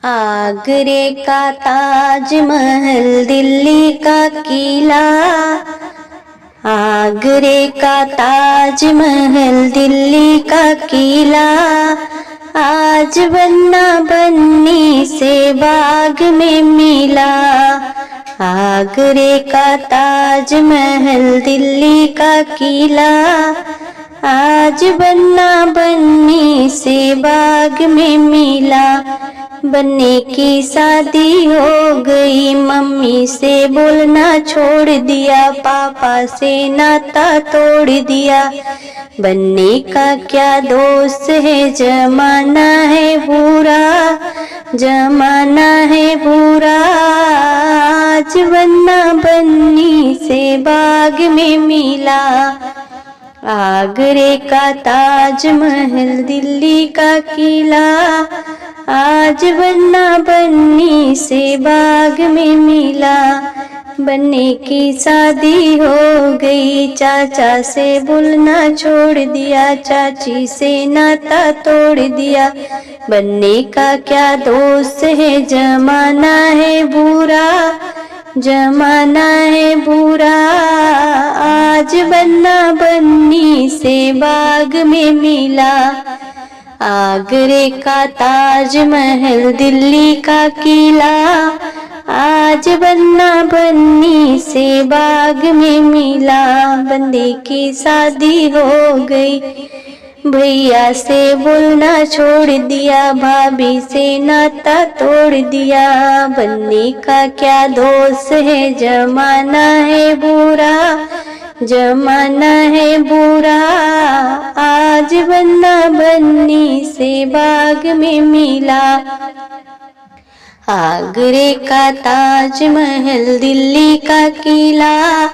आगरे का ताजमहल, दिल्ली का किला। आगरे का ताजमहल, दिल्ली का किला। आज बन्ना बन्नी से बाग में मिला। आगरे का ताजमहल, दिल्ली का किला। आज बन्ना बन्नी से बाग में मिला। बन्ने की शादी हो गई, मम्मी से बोलना छोड़ दिया, पापा से नाता तोड़ दिया। बन्ने का क्या दोस्त है, जमाना है बुरा, जमाना है बुरा। आज बन्ना बन्नी से बाग में मिला। आगरे का ताजमहल, दिल्ली का किला। आज बन्ना बन्नी से बाग में मिला। बन्ने की शादी हो गई, चाचा से बोलना छोड़ दिया, चाची से नाता तोड़ दिया। बन्ने का क्या दोस्त है, जमाना है बुरा, जमाना है बुरा। आज बन्ना बन्नी से बाग में मिला। आगरे का ताजमहल, दिल्ली का किला। आज बन्ना बन्नी से बाग में मिला। बन्ने की शादी हो गई, भैया से बोलना छोड़ दिया, भाभी से नाता तोड़ दिया। बन्ने का क्या दोस्त है, जमाना है बुरा, जमाना है बुरा। आज बन्ना बन्नी से बाग में मिला। आगरे का ताजमहल, दिल्ली का किला।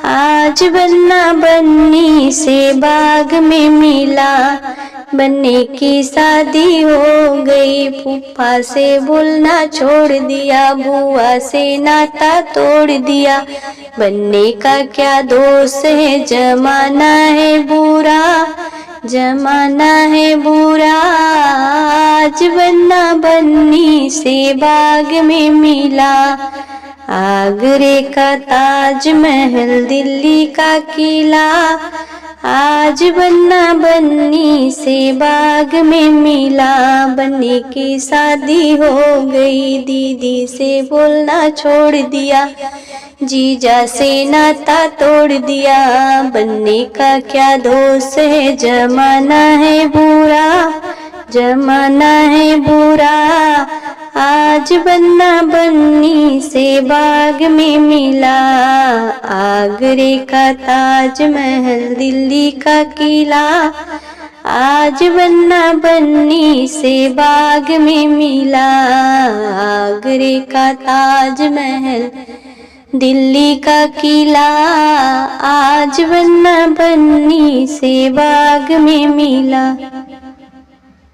आज बन्ना बन्नी से बाग में मिला। बन्ने की शादी हो गई, फूफा से बोलना छोड़ दिया, बुआ से नाता तोड़ दिया। बन्ने का क्या दोस्त है, जमाना है बुरा, जमाना है बुरा। आज बन्ना बन्नी से बाग में मिला। आगरे का ताजमहल, दिल्ली का किला। आज बन्ना बन्नी से बाग में मिला। बन्ने की शादी हो गई, दीदी से बोलना छोड़ दिया, जीजा से नाता तोड़ दिया। बन्ने का क्या दोस्त है, जमाना है बुरा, जमाना है बुरा। आज बन्ना बन्नी से बाग में मिला। आगरे का ताजमहल, दिल्ली का किला। आज बन्ना बन्नी से बाग में मिला। आगरे का ताजमहल, दिल्ली का किला। आज बन्ना बन्नी से बाग में मिला।